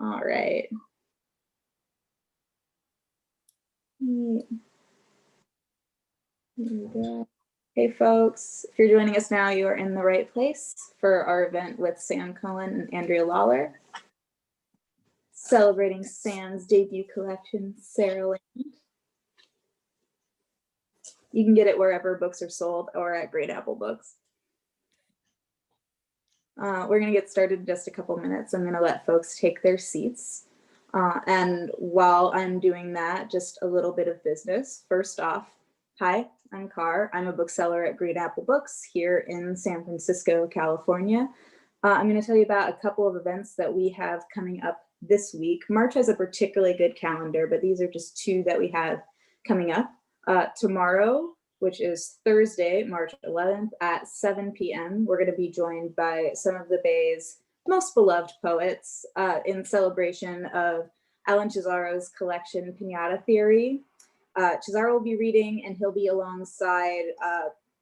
All right. Here we go. Hey folks, if you're joining us now, you are in the right place for our event with Sam Cohen and Andrea Lawlor, celebrating Sam's debut collection, Sarahland. You can get it wherever books are sold or at Great Apple Books. We're going to get started in just a couple minutes. I'm going to let folks take their seats. And while I'm doing that, just a little bit of business. First off, hi, I'm Car. I'm a bookseller at Great Apple Books here in San Francisco, California. I'm going to tell you about a couple of events that we have coming up this week. March has a particularly good calendar, but these are just two that we have coming up. Tomorrow, which is Thursday, March 11th at 7 p.m. We're going to be joined by some of the Bay's most beloved poets in celebration of Alan Cesaro's collection, Pinata Theory. Cesaro will be reading, and he'll be alongside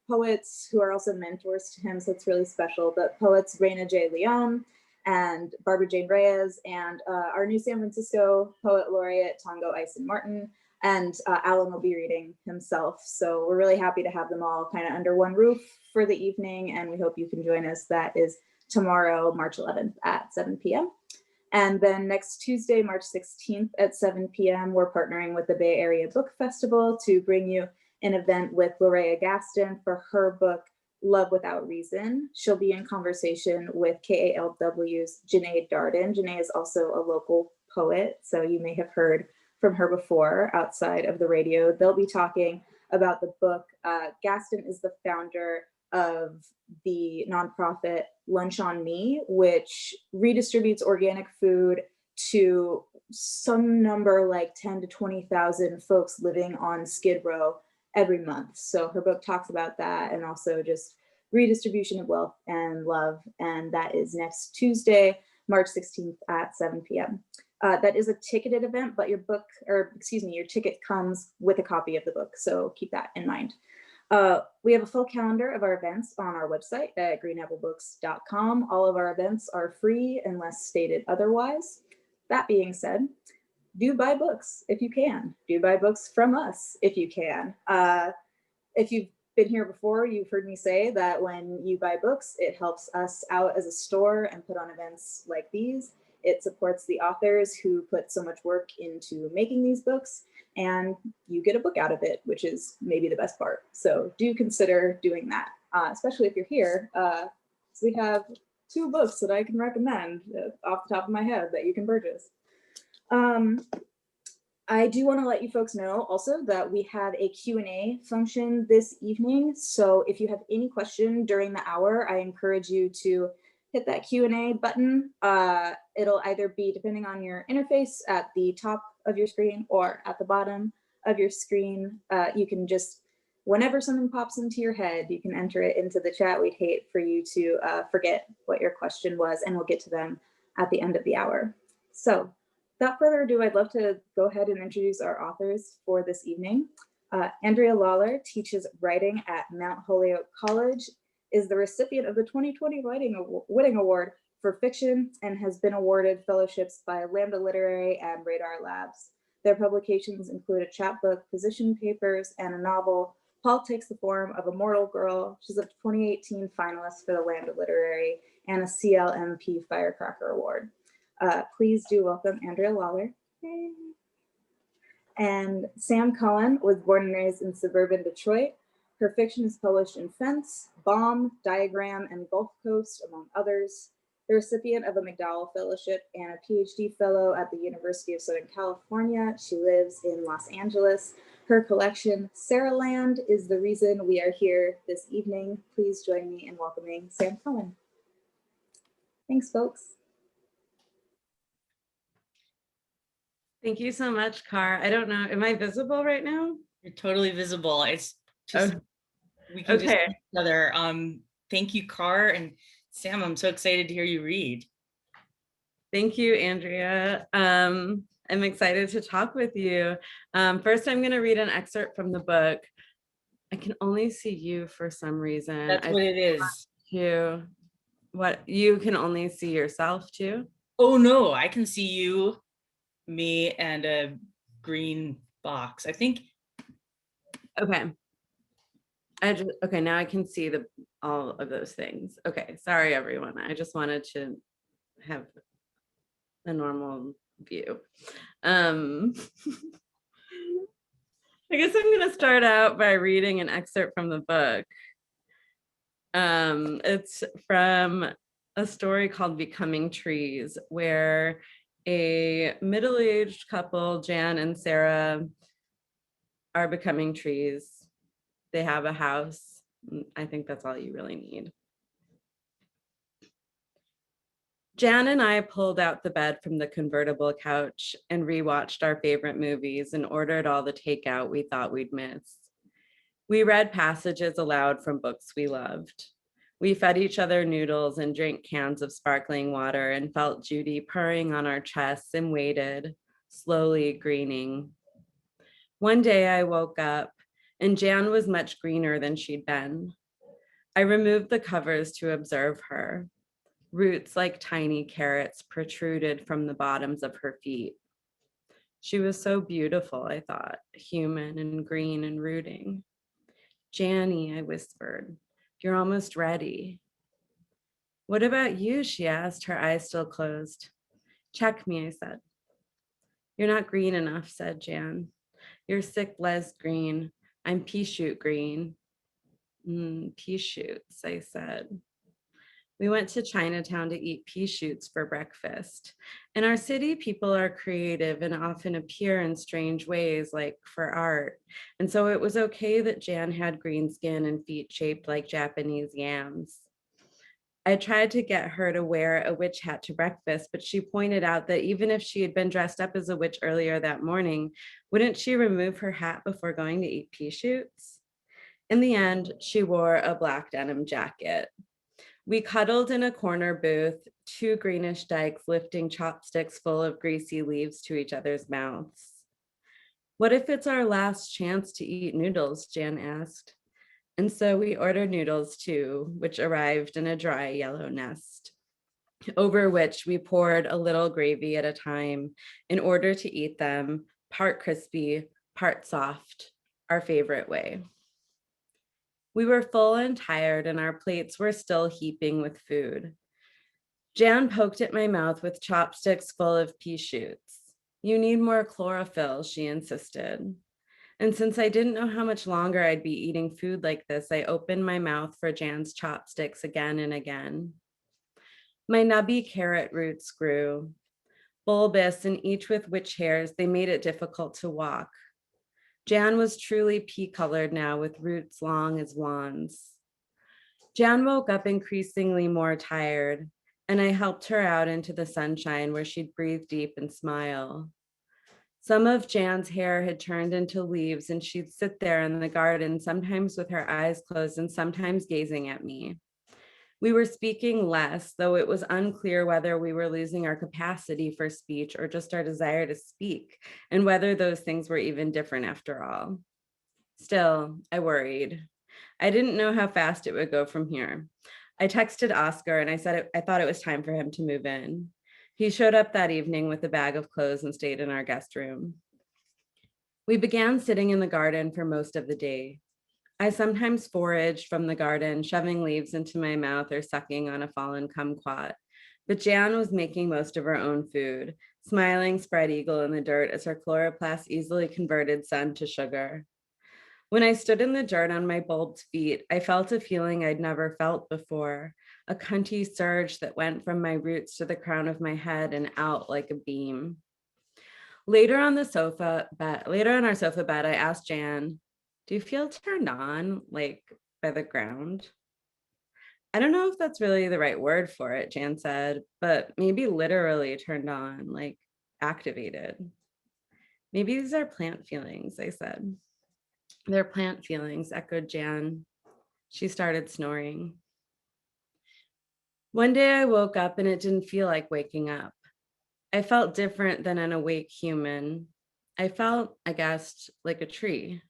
poets who are also mentors to him, so it's really special. But poets Reina J. Leon and Barbara Jane Reyes, and our new San Francisco poet laureate, Tongo Ison Martin. And Alan will be reading himself. So we're really happy to have them all kind of under one roof for the evening, and we hope you can join us. That is tomorrow, March 11th at 7 p.m. And then next Tuesday, March 16th at 7 p.m., we're partnering with the Bay Area Book Festival to bring you an event with Lorea Gaston for her book, Love Without Reason. She'll be in conversation with KALW's Janae Darden. Janae is also a local poet, so you may have heard from her before outside of the radio. They'll be talking about the book. Gaston is the founder of the nonprofit Lunch on Me, which redistributes organic food to some number like 10 to 20,000 folks living on Skid Row every month. So her book talks about that, and also just redistribution of wealth and love. And that is next Tuesday, March 16th at 7 p.m. That is a ticketed event, but your ticket comes with a copy of the book. So keep that in mind. We have a full calendar of our events on our website at greenapplebooks.com. All of our events are free unless stated otherwise. That being said, do buy books if you can. Do buy books from us if you can. If you've been here before, you've heard me say that when you buy books, it helps us out as a store and put on events like these. It supports the authors who put so much work into making these books, and you get a book out of it, which is maybe the best part. So do consider doing that, especially if you're here. So we have two books that I can recommend off the top of my head that you can purchase. I do want to let you folks know also that we have a Q&A function this evening. So if you have any question during the hour, I encourage you to hit that Q&A button. It'll either be, depending on your interface, at the top of your screen or at the bottom of your screen. You can just, whenever something pops into your head, you can enter it into the chat. We'd hate for you to forget what your question was, and we'll get to them at the end of the hour. So without further ado, I'd love to go ahead and introduce our authors for this evening. Andrea Lawlor teaches writing at Mount Holyoke College, is the recipient of the 2020 Writing Award for Fiction, and has been awarded fellowships by Lambda Literary and Radar Labs. Their publications include a chapbook, position papers, and a novel, Paul Takes the Form of a Mortal Girl. She's a 2018 finalist for the Lambda Literary and a CLMP Firecracker Award. Please do welcome Andrea Lawlor. Yay. And Sam Cohen was born and raised in suburban Detroit. Her fiction is published in Fence, Bomb, Diagram, and Gulf Coast, among others. The recipient of a McDowell Fellowship and a PhD fellow at the University of Southern California. She lives in Los Angeles. Her collection, Sarahland, is the reason we are here this evening. Please join me in welcoming Sam Cohen. Thanks, folks. Thank you so much, Car. I don't know, am I visible right now? You're totally visible. It's just, we can just see each other. Thank you, Car, and Sam, I'm so excited to hear you read. Thank you, Andrea. I'm excited to talk with you. First, I'm going to read an excerpt from the book. I can only see you for some reason. That's what it is. What, you can only see yourself too? Oh no, I can see you, me, and a green box. I think. Okay. Okay, now I can see all of those things. Okay, sorry everyone. I just wanted to have a normal view. I guess I'm gonna start out by reading an excerpt from the book. It's from a story called Becoming Trees, where a middle-aged couple, Jan and Sarah, are becoming trees. They have a house. I think that's all you really need. Jan and I pulled out the bed from the convertible couch and rewatched our favorite movies and ordered all the takeout we thought we'd miss. We read passages aloud from books we loved. We fed each other noodles and drank cans of sparkling water and felt Judy purring on our chests and waited, slowly greening. One day I woke up and Jan was much greener than she'd been. I removed the covers to observe her. Roots like tiny carrots protruded from the bottoms of her feet. She was so beautiful, I thought, human and green and rooting. Janny, I whispered, you're almost ready. What about you? She asked, her eyes still closed. Check me, I said. You're not green enough, said Jan. You're sick les green. I'm pea shoot green. Pea shoots, I said. We went to Chinatown to eat pea shoots for breakfast. In our city, people are creative and often appear in strange ways, like for art. And so it was okay that Jan had green skin and feet shaped like Japanese yams. I tried to get her to wear a witch hat to breakfast, but she pointed out that even if she had been dressed up as a witch earlier that morning, wouldn't she remove her hat before going to eat pea shoots? In the end, she wore a black denim jacket. We cuddled in a corner booth, two greenish dykes lifting chopsticks full of greasy leaves to each other's mouths. What if it's our last chance to eat noodles? Jan asked. And so we ordered noodles too, which arrived in a dry yellow nest, over which we poured a little gravy at a time in order to eat them, part crispy, part soft, our favorite way. We were full and tired, and our plates were still heaping with food. Jan poked at my mouth with chopsticks full of pea shoots. You need more chlorophyll, she insisted. And since I didn't know how much longer I'd be eating food like this, I opened my mouth for Jan's chopsticks again and again. My nubby carrot roots grew. Bulbous and each with witch hairs, they made it difficult to walk. Jan was truly pea-colored now with roots long as wands. Jan woke up increasingly more tired, and I helped her out into the sunshine where she'd breathe deep and smile. Some of Jan's hair had turned into leaves, and she'd sit there in the garden, sometimes with her eyes closed and sometimes gazing at me. We were speaking less, though it was unclear whether we were losing our capacity for speech or just our desire to speak, and whether those things were even different after all. Still, I worried. I didn't know how fast it would go from here. I texted Oscar and I said I thought it was time for him to move in. He showed up that evening with a bag of clothes and stayed in our guest room. We began sitting in the garden for most of the day. I sometimes foraged from the garden, shoving leaves into my mouth or sucking on a fallen kumquat. But Jan was making most of her own food, smiling spread eagle in the dirt as her chloroplast easily converted sun to sugar. When I stood in the dirt on my bulbed feet, I felt a feeling I'd never felt before, a cunty surge that went from my roots to the crown of my head and out like a beam. Later on our sofa bed, I asked Jan, do you feel turned on, like by the ground? I don't know if that's really the right word for it, Jan said, but maybe literally turned on, like activated. Maybe these are plant feelings, I said. They're plant feelings, echoed Jan. She started snoring. One day I woke up and it didn't feel like waking up. I felt different than an awake human. I felt, I guess, like a tree.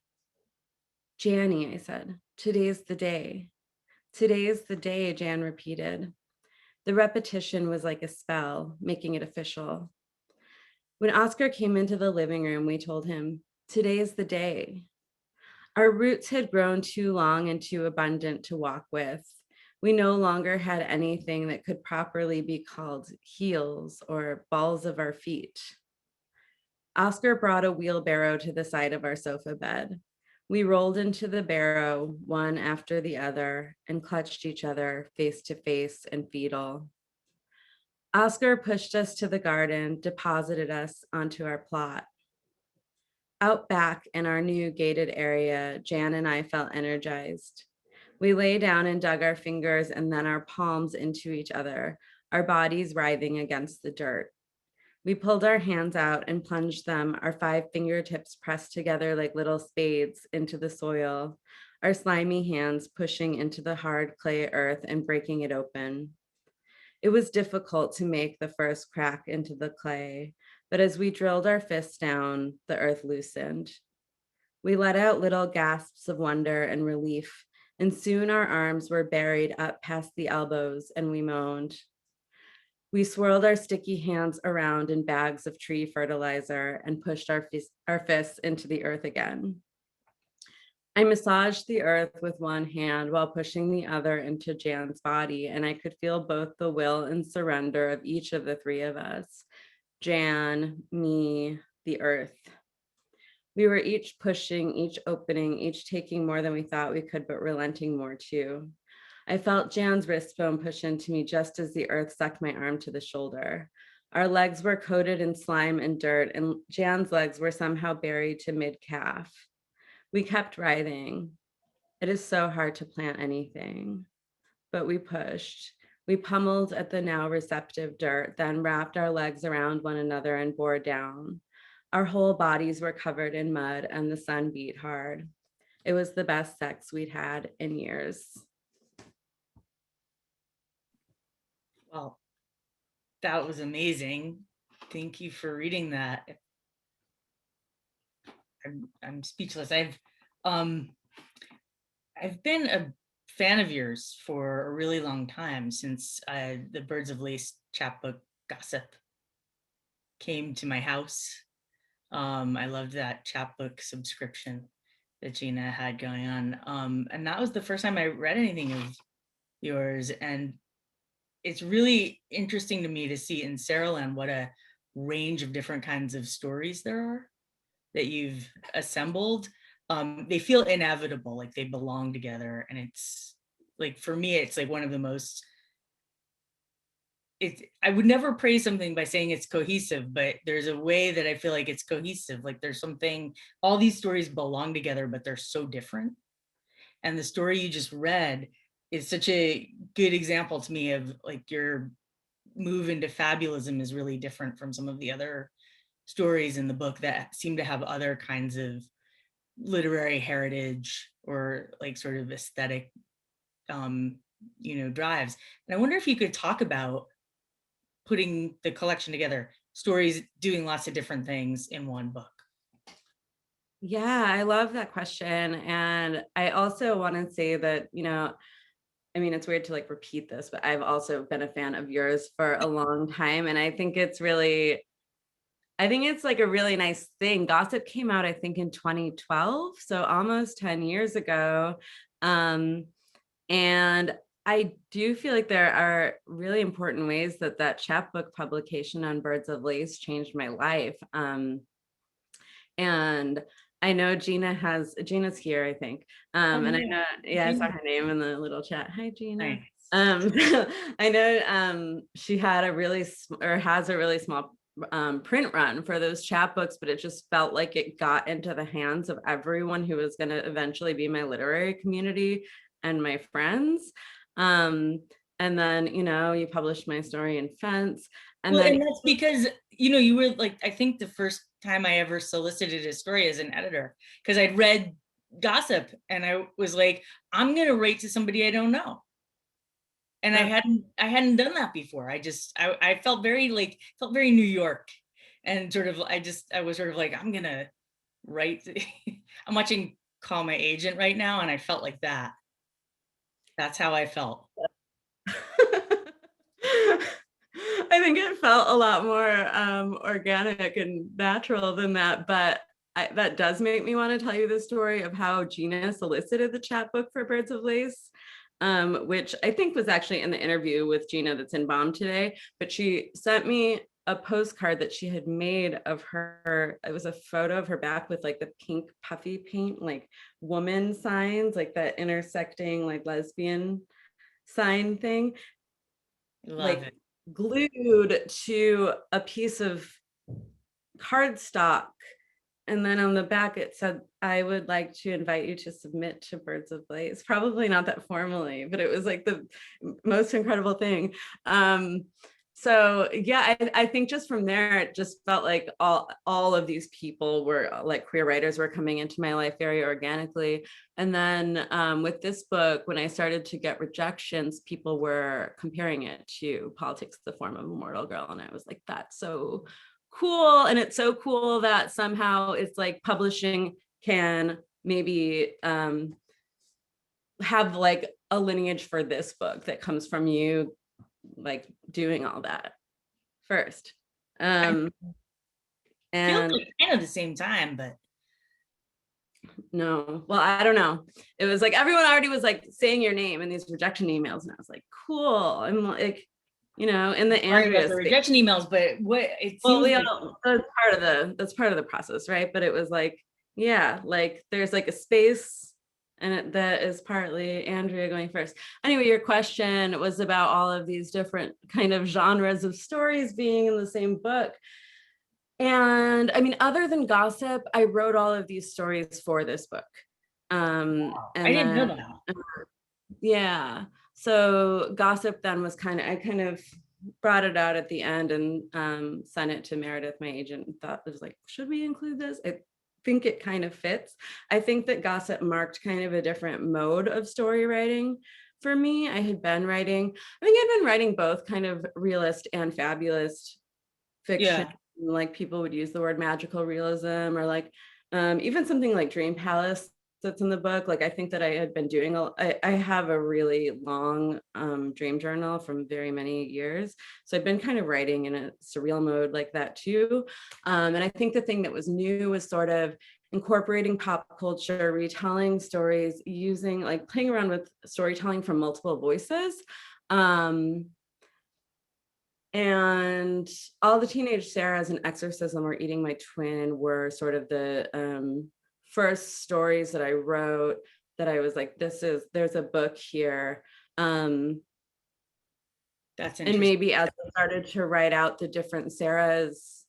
Janny, I said, today's the day. Today is the day, Jan repeated. The repetition was like a spell, making it official. When Oscar came into the living room, we told him, "Today is the day." Our roots had grown too long and too abundant to walk with. We no longer had anything that could properly be called heels or balls of our feet. Oscar brought a wheelbarrow to the side of our sofa bed. We rolled into the barrow, one after the other, and clutched each other face to face and fetal. Oscar pushed us to the garden, deposited us onto our plot. Out back in our new gated area, Jan and I felt energized. We lay down and dug our fingers and then our palms into each other, our bodies writhing against the dirt. We pulled our hands out and plunged them, our 5 fingertips pressed together like little spades into the soil, our slimy hands pushing into the hard clay earth and breaking it open. It was difficult to make the first crack into the clay, but as we drilled our fists down, the earth loosened. We let out little gasps of wonder and relief, and soon our arms were buried up past the elbows and we moaned. We swirled our sticky hands around in bags of tree fertilizer and pushed our fists into the earth again. I massaged the earth with one hand while pushing the other into Jan's body, and I could feel both the will and surrender of each of the 3 of us, Jan, me, the earth. We were each pushing, each opening, each taking more than we thought we could, but relenting more too. I felt Jan's wrist bone push into me just as the earth sucked my arm to the shoulder. Our legs were coated in slime and dirt, and Jan's legs were somehow buried to mid-calf. We kept writhing. It is so hard to plant anything, but we pushed. We pummeled at the now receptive dirt, then wrapped our legs around one another and bore down. Our whole bodies were covered in mud and the sun beat hard. It was the best sex we'd had in years. Well, that was amazing. Thank you for reading that. I'm speechless. I've been a fan of yours for a really long time, since the Birds of Lace chapbook Gossip came to my house. I loved that chapbook subscription that Gina had going on. And that was the first time I read anything of yours. And it's really interesting to me to see in Sarahland what a range of different kinds of stories there are that you've assembled. They feel inevitable, like they belong together. And it's like, for me, it's like one of the most, I would never praise something by saying it's cohesive, but there's a way that I feel like it's cohesive. Like there's something, all these stories belong together, but they're so different. And the story you just read is such a good example to me of like your move into fabulism is really different from some of the other stories in the book that seem to have other kinds of literary heritage or like sort of aesthetic drives. And I wonder if you could talk about putting the collection together, stories doing lots of different things in one book. Yeah, I love that question. And I also want to say that, I mean, it's weird to like repeat this, but I've also been a fan of yours for a long time. And I think it's like a really nice thing. Gossip came out, I think, in 2012, so almost 10 years ago. And I do feel like there are really important ways that chapbook publication on Birds of Lace changed my life. And I know Gina's here, I think. And I know, yeah, I saw her name in the little chat. Hi, Gina. Nice. I know she had has a really small print run for those chapbooks, but it just felt like it got into the hands of everyone who was going to eventually be my literary community and my friends. And then, you published my story in Fence. And that's because, you were like, I think the first time I ever solicited a story as an editor, because I'd read Gossip and I was like, I'm going to write to somebody I don't know. And I hadn't done that before. I felt very New York, and sort of, I was sort of like, I'm going to write. I'm watching Call My Agent right now. And I felt like that. That's how I felt. I think it felt a lot more organic and natural than that, but that does make me want to tell you the story of how Gina solicited the chapbook for Birds of Lace, which I think was actually in the interview with Gina that's in Bomb today, but she sent me a postcard that she had made of her. It was a photo of her back with like the pink puffy paint, like woman signs, like that intersecting like lesbian sign thing, Love like it. glued to a piece of cardstock. And then on the back it said, I would like to invite you to submit to Birds of Lace. Probably not that formally, but it was like the most incredible thing. So yeah, I think just from there, it just felt like all of these people were like queer writers were coming into my life very organically. And then with this book, when I started to get rejections, people were comparing it to Politics, the Form of Immortal Girl. And I was like, that's so cool. And it's so cool that somehow it's like publishing can maybe have like a lineage for this book that comes from you like doing all that first. Feels And like kind of the same time, but no, well, I don't know. It was like everyone already was like saying your name in these rejection emails, and I was like, cool. I'm like, you know, in the sorry about Andrea the space. rejection emails, but what it Well, seems yeah, like that's part of the process, right? But it was like, yeah, like there's like a space, and that is partly Andrea going first. Anyway, your question was about all of these different kind of genres of stories being in the same book. And I mean, other than gossip, I wrote all of these stories for this book. And I didn't know then, that. yeah. So gossip then was I kind of brought it out at the end and sent it to Meredith, my agent, and thought it was like, should we include this? I think it kind of fits. I think that gossip marked kind of a different mode of story writing for me. I think I'd been writing both kind of realist and fabulous fiction. Yeah. Like people would use the word magical realism, or like even something like Dream Palace that's in the book. Like I think that I had been doing I have a really long dream journal from very many years, so I've been kind of writing in a surreal mode like that too. And I think the thing that was new was sort of incorporating pop culture, retelling stories, using like playing around with storytelling from multiple voices. And all the teenage Sarahs and Exorcism or Eating My Twin were sort of the first stories that I wrote that I was like, there's a book here. That's interesting. And maybe as I started to write out the different Sarahs,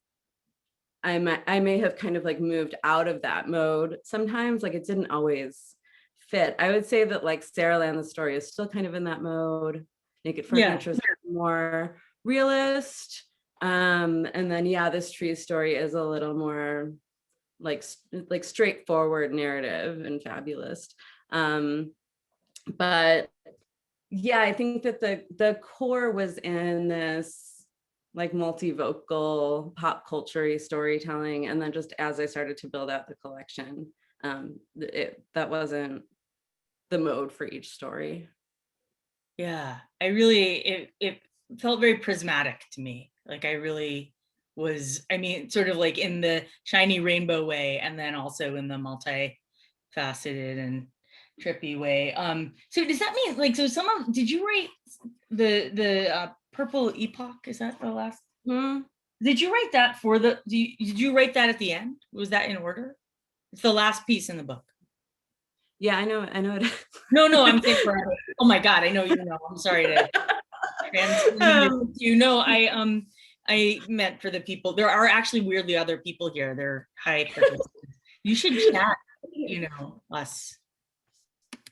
I may have kind of like moved out of that mode sometimes. Like it didn't always fit. I would say that like Sarahland, the story is still kind of in that mode. Naked Furniture is more realist. And then yeah, this tree story is a little more like straightforward narrative and fabulous. But yeah, I think that the core was in this like multivocal pop culture storytelling. And then just as I started to build out the collection, that wasn't the mode for each story. Yeah, I really, it felt very prismatic to me. Like I really was, I mean, sort of like in the shiny rainbow way, and then also in the multifaceted and trippy way. So does that mean like, so did you write the Purple Epoch? Is that the last? Did you write that did you write that at the end? Was that in order? It's the last piece in the book. Yeah, I know it. No, I'm saying for, oh my God, I know you know. I'm sorry to you know, I meant for the people. There are actually weirdly other people here. They're high participants. You should chat, you know, us.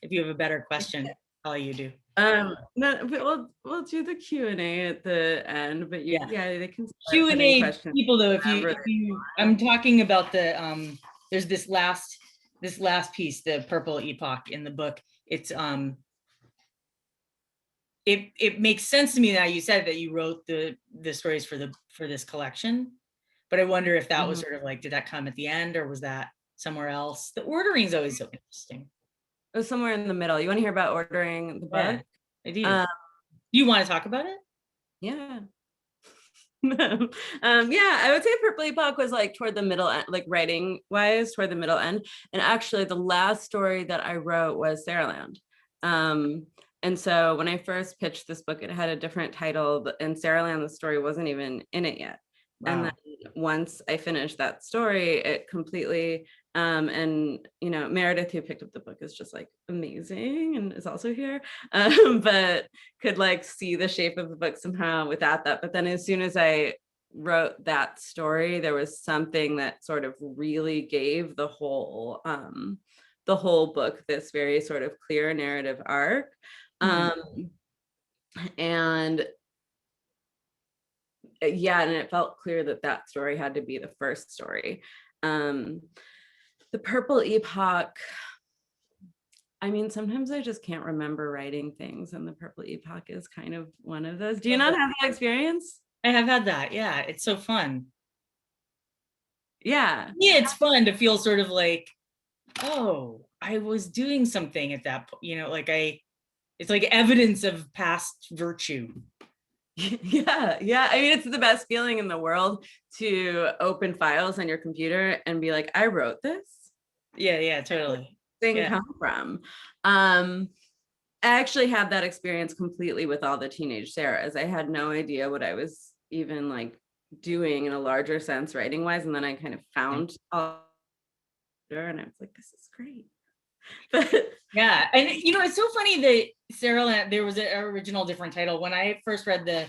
If you have a better question, all you do. No, but we'll do the Q&A at the end, but yeah, they can Q&A people though, if you I'm talking about the there's this last piece, the Purple Epoch in the book. It's it makes sense to me now you said that you wrote the stories for this collection, but I wonder if that was sort of like, did that come at the end or was that somewhere else? The ordering is always so interesting. It was somewhere in the middle. You want to hear about ordering the book? I do. You want to talk about it? Yeah. Yeah, I would say Purple Epoch was like toward the middle end, like writing wise toward the middle end. And actually the last story that I wrote was Sarahland. And so when I first pitched this book, it had a different title, and Sarahland, the story wasn't even in it yet. And Wow. then once I finished that story, it completely, and Meredith, who picked up the book, is just like amazing and is also here, but could like see the shape of the book somehow without that. But then as soon as I wrote that story, there was something that sort of really gave the whole book this very sort of clear narrative arc. And yeah, and it felt clear that that story had to be the first story. The Purple Epoch, I mean, sometimes I just can't remember writing things, and the Purple Epoch is kind of one of those. Do you not have that experience? I have had that. Yeah, it's so fun. Yeah. Yeah, it's fun to feel sort of like, oh, I was doing something at that point, like it's like evidence of past virtue. Yeah. I mean, it's the best feeling in the world to open files on your computer and be like, I wrote this. Yeah, totally. Thing come from. I actually had that experience completely with all the teenage Sarahs. I had no idea what I was even like doing in a larger sense writing wise, and then I kind of found all, and I was like, this is great. But yeah, and it's so funny that Sarahland, there was an original different title. When I first read the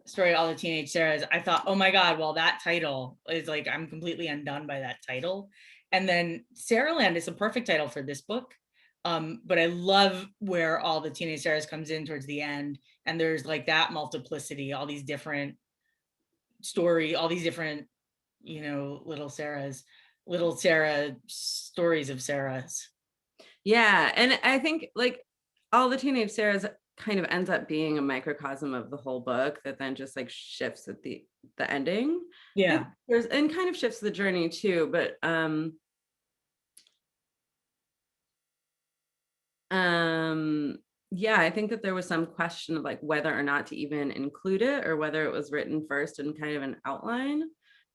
story All the Teenage Sarahs, I thought, oh my god, well, that title is like, I'm completely undone by that title. And then Sarahland is a perfect title for this book. But I love where All the Teenage Sarahs comes in towards the end, and there's like that multiplicity, all these different all these different, little Sarah stories of Sarahs. yeah, and I think like All the Teenage Sarahs kind of ends up being a microcosm of the whole book that then just like shifts at the ending. Yeah. And kind of shifts the journey too, but yeah, I think that there was some question of like whether or not to even include it, or whether it was written first in kind of an outline.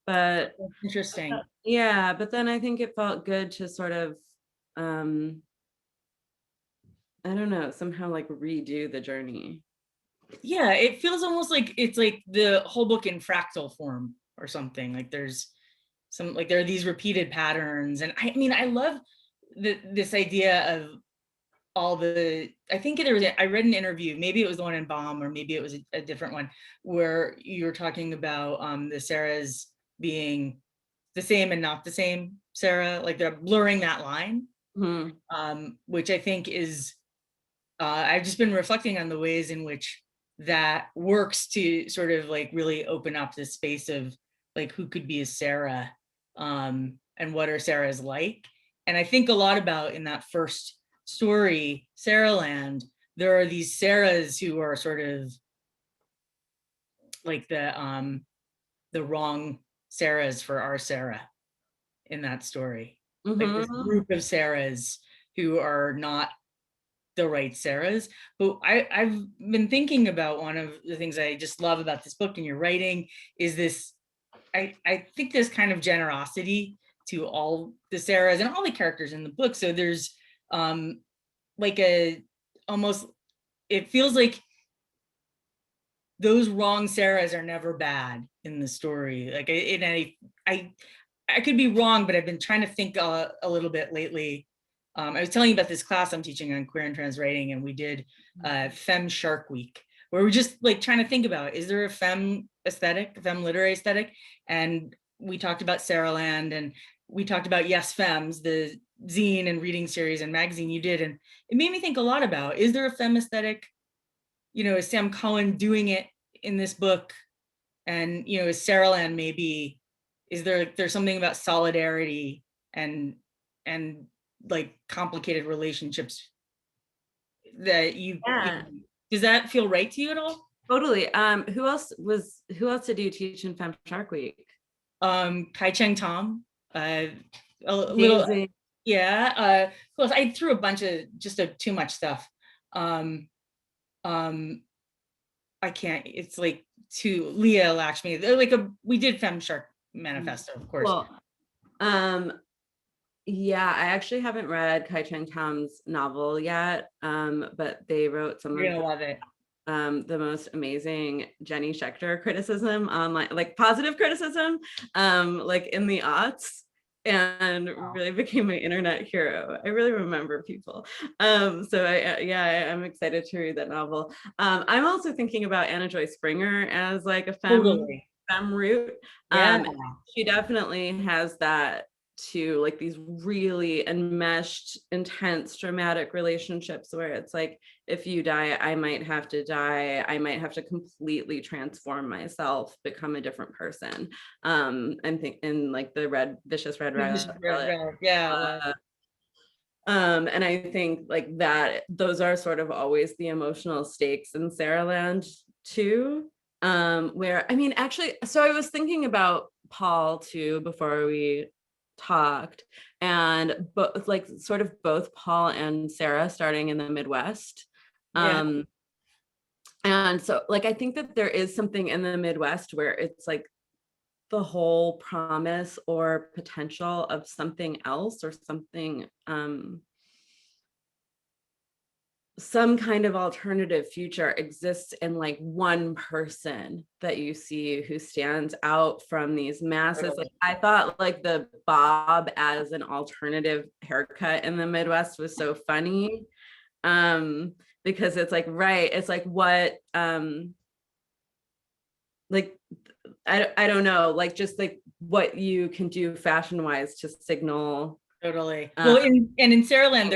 But interesting. Yeah, but then I think it felt good to sort of I don't know, somehow like redo the journey. Yeah, it feels almost like it's like the whole book in fractal form or something. Like there's some, like there are these repeated patterns. And I mean, I love this idea of all the, I think I read an interview, maybe it was the one in Bomb, or maybe it was a different one, where you were talking about the Sarahs being the same and not the same Sarah, like they're blurring that line, which I think is, I've just been reflecting on the ways in which that works to sort of like really open up this space of like who could be a Sarah, and what are Sarahs like. And I think a lot about in that first story, Sarahland, there are these Sarahs who are sort of like the wrong Sarahs for our Sarah in that story. Like this group of Sarahs who are not the right Sarahs. But I've been thinking about one of the things I just love about this book and your writing is this, I think there's kind of generosity to all the Sarahs and all the characters in the book. So there's like almost, it feels like those wrong Sarahs are never bad in the story. Like I could be wrong, but I've been trying to think a little bit lately. I was telling you about this class I'm teaching on queer and trans writing, and we did Femme Shark Week, where we're just like trying to think about, is there a femme aesthetic, femme literary aesthetic? And we talked about Sarahland, and we talked about Yes Femmes, the zine and reading series and magazine you did. And it made me think a lot about, is there a femme aesthetic? Is Sam Cohen doing it in this book? And, is Sarahland maybe, is there's something about solidarity and like complicated relationships that does that feel right to you at all? Totally. Who else did you teach in Femme Shark Week? Kai Cheng Tom, a little, yeah. Close. I threw a bunch of just too much stuff. I can't. It's like to Leah Lakshmi. We did Femme Shark Manifesto, of course. Well, yeah, I actually haven't read Kai Cheng Tam's novel yet, but they wrote some You're gonna love it. The most amazing Jenny Schechter criticism online, like positive criticism, like in the aughts, and really became my internet hero. I really remember people. So I'm excited to read that novel. I'm also thinking about Anna Joy Springer as like a femme root. Yeah. She definitely has that too, like these really enmeshed, intense, dramatic relationships where it's like, if you die, I might have to die. I might have to completely transform myself, become a different person. I'm thinking like the Vicious Red Rabbit. Yeah. And I think like that, those are sort of always the emotional stakes in Sarahland too. Where, I mean, actually, so I was thinking about Paul too before we talked, and but like sort of both Paul and Sarah starting in the Midwest. And so like I think that there is something in the Midwest where it's like the whole promise or potential of something else, or something some kind of alternative future exists in like one person that you see who stands out from these masses. Like I thought like the bob as an alternative haircut in the Midwest was so funny, because it's like, right, it's like what like I don't know, like just like what you can do fashion wise to signal. Totally. Well, in Sarahland,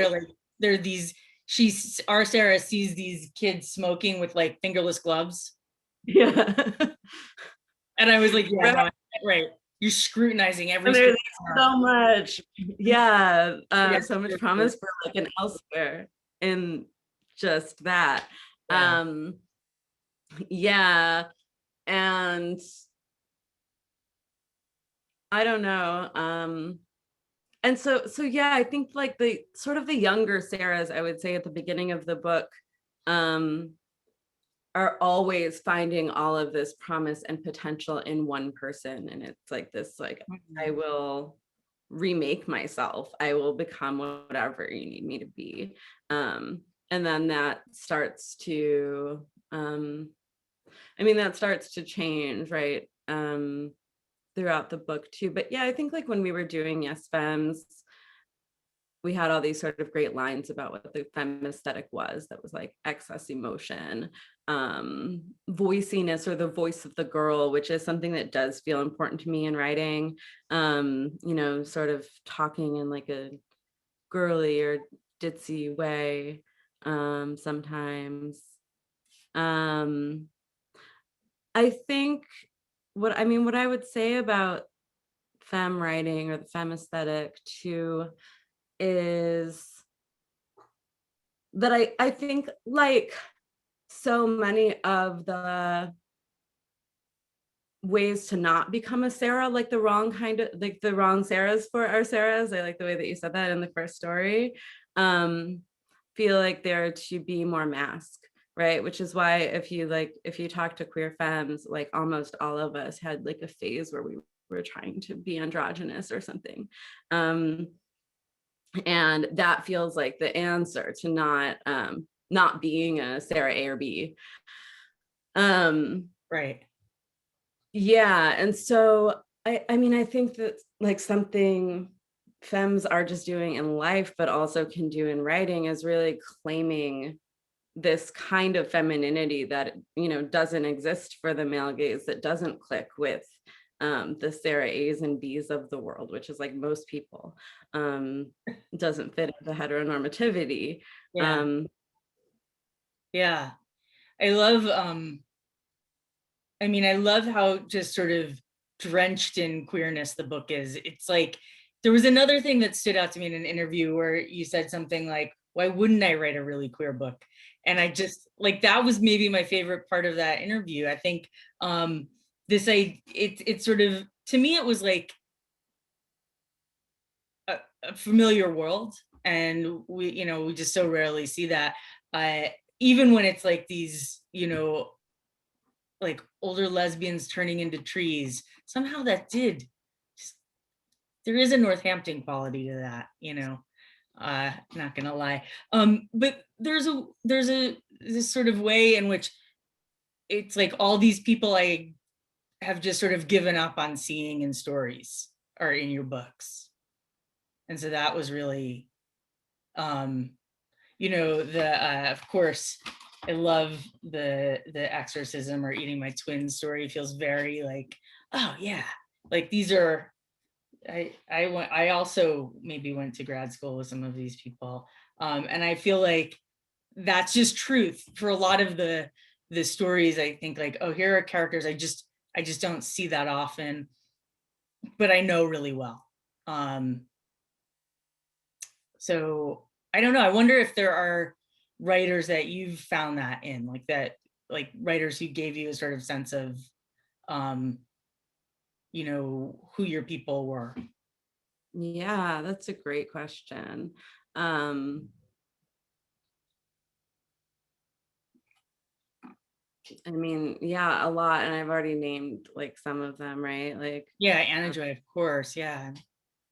they're these, our Sarah sees these kids smoking with like fingerless gloves. Yeah. And I was like, yeah, no, right. You're scrutinizing every. There's so much, so much promise for like an elsewhere in just that. And I don't know. And so yeah, I think like the sort of the younger Sarahs, I would say at the beginning of the book, are always finding all of this promise and potential in one person. And it's like this, like, I will remake myself. I will become whatever you need me to be. And then that starts to, that starts to change, right? Throughout the book too. But yeah, I think like when we were doing Yes Femmes, we had all these sort of great lines about what the femme aesthetic was. That was like excess emotion, voiciness, or the voice of the girl, which is something that does feel important to me in writing. Sort of talking in like a girly or ditzy way, sometimes. I think what I would say about femme writing or the femme aesthetic too is that I think like so many of the ways to not become a Sarah, like the wrong kind of, like the wrong Sarahs for our Sarahs, I like the way that you said that in the first story, feel like they're to be more masked, right? Which is why if you talk to queer femmes, like almost all of us had like a phase where we were trying to be androgynous or something. And that feels like the answer to not being a Sarah A or B. Right. Yeah. And so I think that like something femmes are just doing in life, but also can do in writing, is really claiming this kind of femininity that, doesn't exist for the male gaze, that doesn't click with the Sarah A's and B's of the world, which is like most people, doesn't fit into heteronormativity. Yeah. I love, I love how just sort of drenched in queerness the book is. It's like, there was another thing that stood out to me in an interview where you said something like, why wouldn't I write a really queer book? And I just like, that was maybe my favorite part of that interview. I think it's sort of, to me, it was like a familiar world. And we just so rarely see that, even when it's like these, like older lesbians turning into trees. Somehow that did. There is a Northampton quality to that, you know. Not gonna lie. But there's this sort of way in which it's like all these people I have just sort of given up on seeing in stories are in your books. And so that was really, you know, of course, I love the exorcism or eating my twin story. It feels very like, oh yeah, like these are, I also maybe went to grad school with some of these people. And I feel like that's just truth for a lot of the stories. I think like, oh, here are characters I just don't see that often, but I know really well. So I don't know. I wonder if there are writers that you've found that in, like that, like writers who gave you a sort of sense of, you know, who your people were. Yeah, that's a great question. I mean, yeah, a lot. And I've already named like some of them, right? Like, yeah, Anna Joy, of course. Yeah.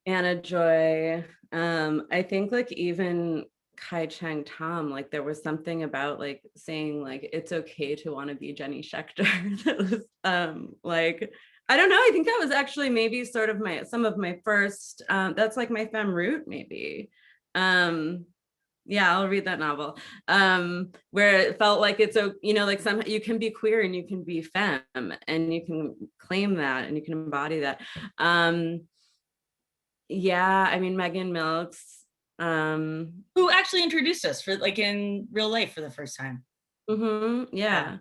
Anna Joy. I think like even Kai Chang Tom, like there was something about like saying like it's okay to want to be Jenny Schechter. That was like, I don't know. I think that was actually maybe sort of some of my first, that's like my femme root maybe. Yeah, I'll read that novel. Where it felt like it's, you know, like somehow you can be queer and you can be femme and you can claim that and you can embody that. Yeah, I mean, Megan Milks. Who actually introduced us for like in real life for the first time. Yeah.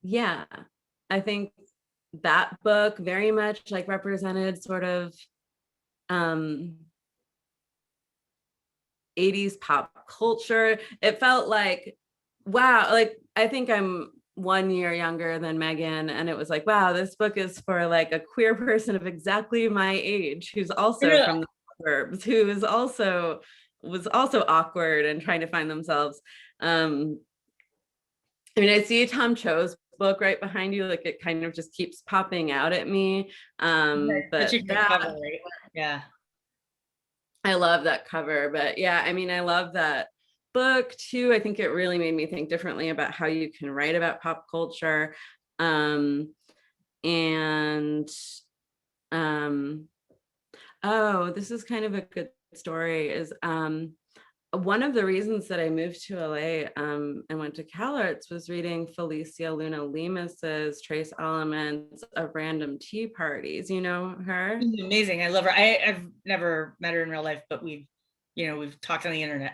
Yeah, I think that book very much like represented sort of 80s pop culture. It felt like, wow, like I think I'm 1 year younger than Megan, and it was like, wow, this book is for like a queer person of exactly my age who's also from the suburbs, who is also was also awkward and trying to find themselves. I mean, I see Tom Cho's book right behind you, like it kind of just keeps popping out at me. But cover, right? Yeah, I love that cover. But yeah, I mean, I love that book too. I think it really made me think differently about how you can write about pop culture. Oh, this is kind of a good story is one of the reasons that I moved to LA and went to CalArts was reading Felicia Luna Lemus's Trace Elements of Random Tea Parties. You know her? she's amazing. I love her. I've never met her in real life, but we've talked on the internet.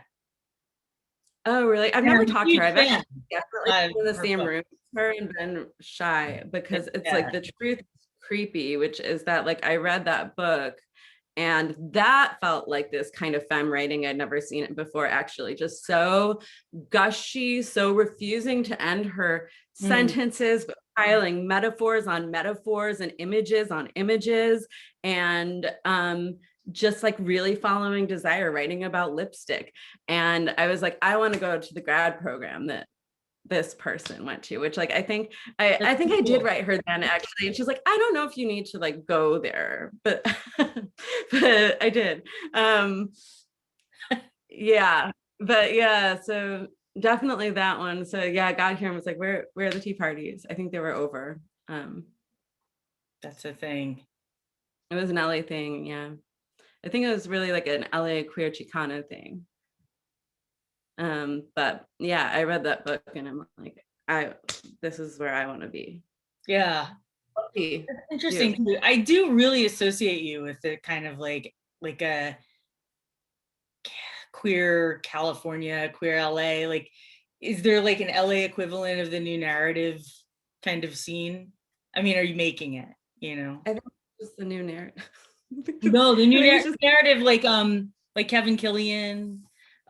Oh, really? I've never talked to her. I've actually definitely been in the same room with her and been shy because it's like the truth is creepy, which is that like I read that book and that felt like this kind of femme writing. I'd never seen it before, actually. Just so gushy, so refusing to end her sentences, but piling metaphors on metaphors and images on images. And just like really following desire, writing about lipstick. And I was like, I want to go to the grad program that this person went to, which like I think I did write her then actually, and she's like, I don't know if you need to like go there, but but I did. Yeah, but yeah, so definitely that one. So yeah, I got here and was like, where are the tea parties? I think they were over. That's a thing. It was an LA thing. Yeah, I think it was really like an LA queer Chicano thing. But yeah, I read that book and I'm like, this is where I want to be. Yeah. That's interesting. I do really associate you with the kind of like a queer California, queer LA. Like, is there like an LA equivalent of the new narrative kind of scene? I mean, are you making it, you know? I think it's just the new narrative. No, the new narrative, like Kevin Killian.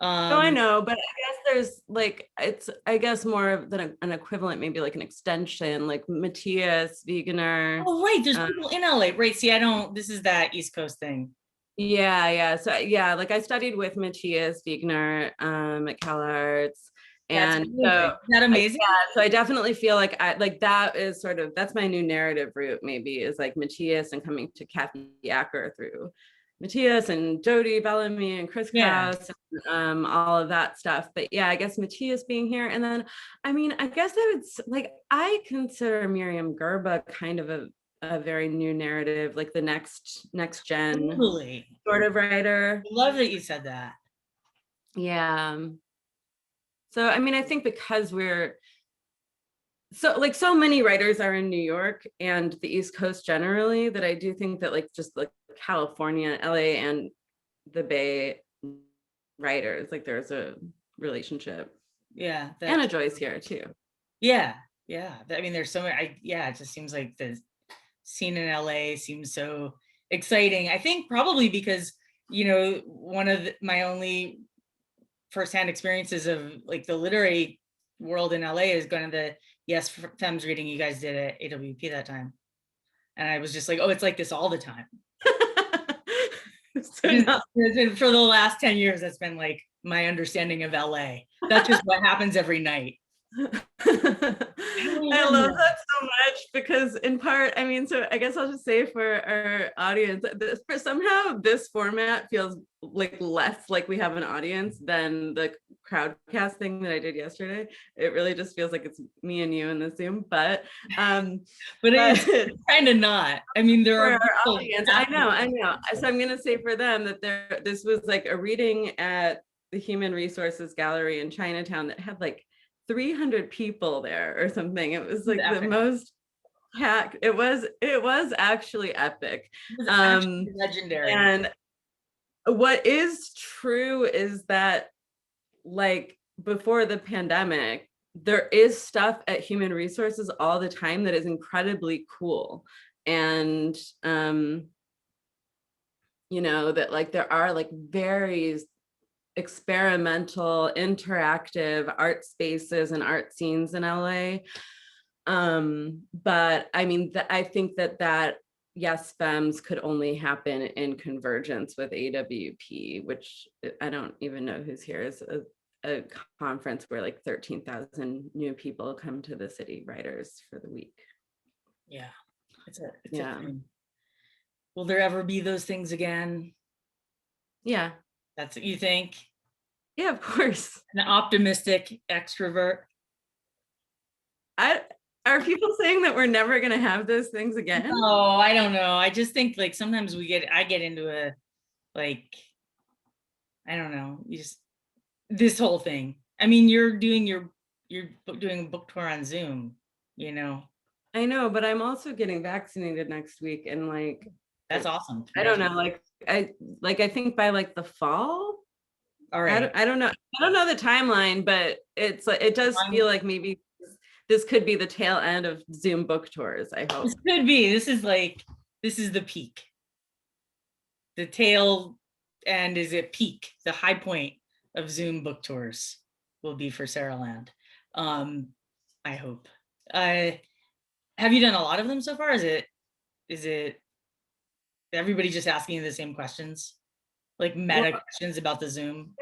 Oh, I know, but I guess there's like, it's, I guess more than an equivalent, maybe like an extension, like Matthias Wegener. Oh, right, there's people in LA, right? See, this is that East Coast thing. Yeah. So yeah, like I studied with Matthias Wegener at CalArts, That's And amazing. so Isn't that amazing? so I definitely feel like that is sort of, that's my new narrative route, maybe, is like Matthias and coming to Kathy Acker through Matthias and Jody Bellamy and Chris Yeah. Krause and all of that stuff. But yeah, I guess Matthias being here. And then, I mean, I guess I consider Miriam Gerba kind of a very new narrative, like the next gen Totally. sort of writer. I love that you said that. Yeah. So, I mean, I think because so many writers are in New York and the East Coast generally, that I do think that like just like California, LA, and the Bay writers, like there's a relationship. Yeah. Anna Joy's here too. Yeah. Yeah. I mean, there's so many, it just seems like the scene in LA seems so exciting. I think probably because, one of my only firsthand experiences of like the literary world in LA is going to the Yes Femmes reading you guys did at AWP that time. And I was just like, oh, it's like this all the time. For the last 10 years, that's been like my understanding of LA. That's just what happens every night. I love that so much because in part, I mean, so I guess I'll just say for our audience, somehow this format feels like less like we have an audience than the crowdcast thing that I did yesterday. It really just feels like it's me and you in the Zoom, but it's kind of not. I mean, there are our audience. I know. So I'm gonna say for them that this was like a reading at the Human Resources Gallery in Chinatown that had like 300 people there or something. It was like the most packed. It was actually epic. It was actually legendary. And what is true is that like before the pandemic, there is stuff at Human Resources all the time that is incredibly cool. And that like there are like very experimental, interactive art spaces and art scenes in LA. But I mean, I think that Yes Femmes could only happen in convergence with AWP, which I don't even know who's here. Is a conference where like 13,000 new people come to the city writers for the week. Yeah, it's a thing. Will there ever be those things again? Yeah. That's what you think? Yeah, of course. An optimistic extrovert. Are people saying that we're never going to have those things again? Oh, I don't know. I just think like sometimes I get into a, like, I don't know, this whole thing. I mean, you're doing a book tour on Zoom, I know, but I'm also getting vaccinated next week. And like, that's awesome. I don't know. I think by like the fall. All right. I don't know. I don't know the timeline, but it's like, it does feel like maybe this could be the tail end of Zoom book tours. I hope this could be. This is the peak. The tail end is at peak. The high point of Zoom book tours will be for Sarahland. I hope. Have you done a lot of them so far? Is it everybody just asking you the same questions, like meta questions about the Zoom?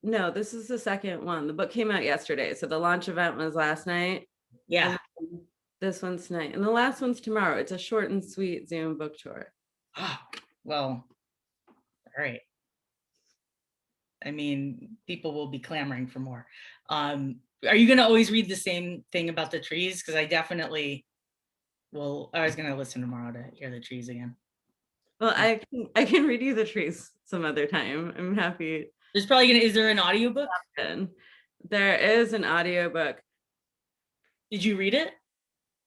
No, this is the second one. The book came out yesterday, so the launch event was last night. Yeah. This one's tonight, and the last one's tomorrow. It's a short and sweet Zoom book tour. Well, all right. I mean, people will be clamoring for more. Are you going to always read the same thing about the trees? Because I definitely will. I was going to listen tomorrow to hear the trees again. Well, I can read you the trees some other time. I'm happy. There's probably is there an audiobook? There is an audiobook. Did you read it?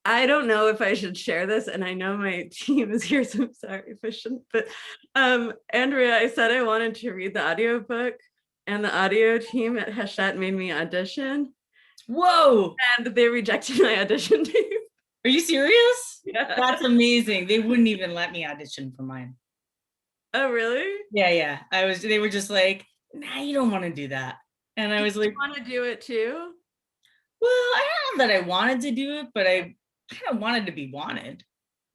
I don't know if I should share this, and I know my team is here, so I'm sorry if I shouldn't. But Andrea, I said I wanted to read the audiobook, and the audio team at Hachette made me audition. Whoa! And they rejected my audition tape. Are you serious? Yeah. That's amazing. They wouldn't even let me audition for mine. Oh, really? Yeah. They were just like, nah, you don't want to do that. And I was like, you want to do it too? Well, I don't know that I wanted to do it, but I kind of wanted to be wanted.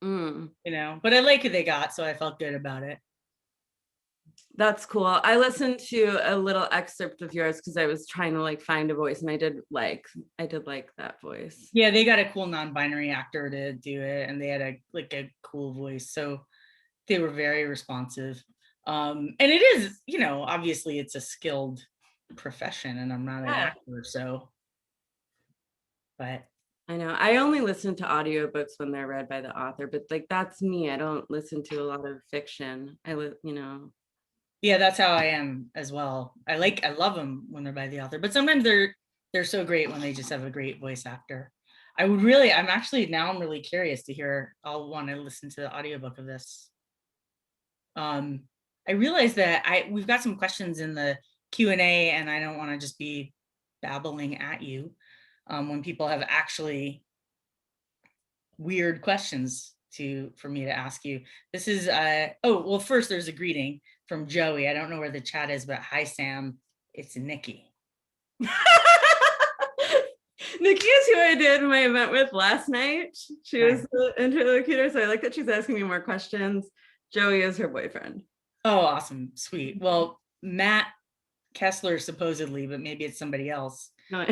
But I like who they got, so I felt good about it. That's cool. I listened to a little excerpt of yours because I was trying to like find a voice, and I did like that voice. Yeah, they got a cool non-binary actor to do it, and they had a cool voice, so they were very responsive. And it is, obviously it's a skilled profession, and I'm not an actor, so. But I know I only listen to audiobooks when they're read by the author, but like that's me. I don't listen to a lot of fiction. Yeah, that's how I am as well. I love them when they're by the author, but sometimes they're so great when they just have a great voice actor. I'm really curious to hear. I'll want to listen to the audiobook of this. I realized that we've got some questions in the Q&A, and I don't want to just be babbling at you when people have actually weird questions for me to ask you. This is first there's a greeting from Joey. I don't know where the chat is, but hi Sam, it's Nikki. Nikki is who I did my event with last night. She was the interlocutor, so I like that she's asking me more questions. Joey is her boyfriend. Oh, awesome, sweet. Well, Matt Kessler supposedly, but maybe it's somebody else. No.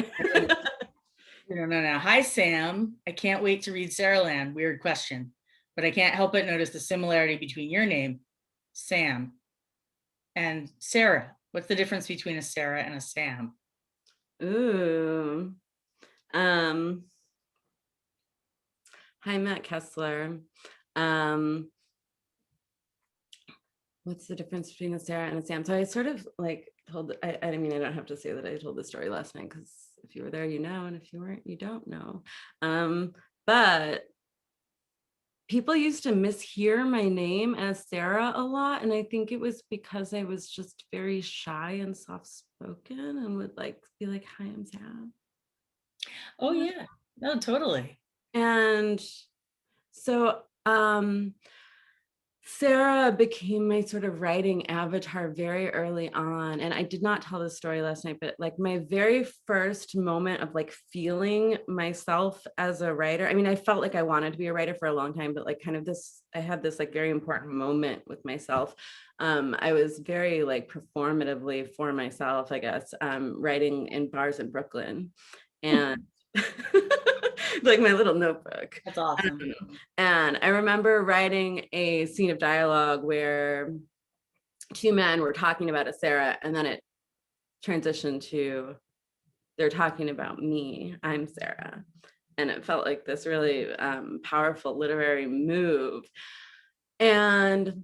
No. Hi Sam, I can't wait to read Sarahland. Weird question, but I can't help but notice the similarity between your name, Sam, and Sarah. What's the difference between a Sarah and a Sam? Ooh. Hi, Matt Kessler. What's the difference between a Sarah and a Sam? So I sort of like told, I mean, I don't have to say that I told the story last night, because if you were there, you know, and if you weren't, you don't know. But people used to mishear my name as Sarah a lot. And I think it was because I was just very shy and soft-spoken and would like be like, hi, I'm Sam. Oh yeah, no, totally. And so Sarah became my sort of writing avatar very early on. And I did not tell this story last night, but like my very first moment of like feeling myself as a writer. I mean, I felt like I wanted to be a writer for a long time, but like kind of I had this like very important moment with myself. I was very like performatively for myself, I guess, writing in bars in Brooklyn. And like my little notebook. That's awesome. And I remember writing a scene of dialogue where two men were talking about a Sarah, and then it transitioned to they're talking about me, I'm Sarah. And it felt like this really powerful literary move. And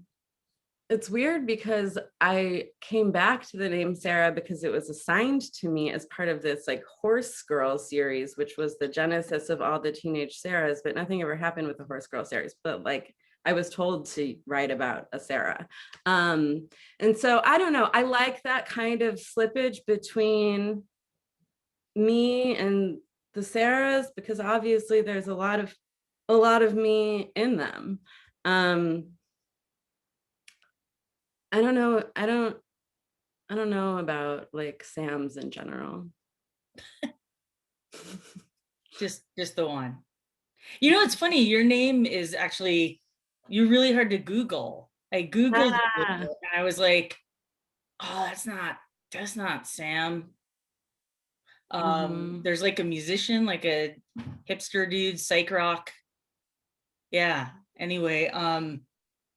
it's weird because I came back to the name Sarah because it was assigned to me as part of this like Horse Girl series, which was the genesis of all the teenage Sarahs, but nothing ever happened with the Horse Girl series. But like I was told to write about a Sarah. And so I don't know, I like that kind of slippage between me and the Sarahs, because obviously there's a lot of me in them. I don't know about like Sam's in general. just the one. You know, it's funny, your name is actually, you're really hard to Google. I Googled it, and I was like, oh, that's not Sam. There's like a musician, like a hipster dude, psych rock. Yeah. Anyway,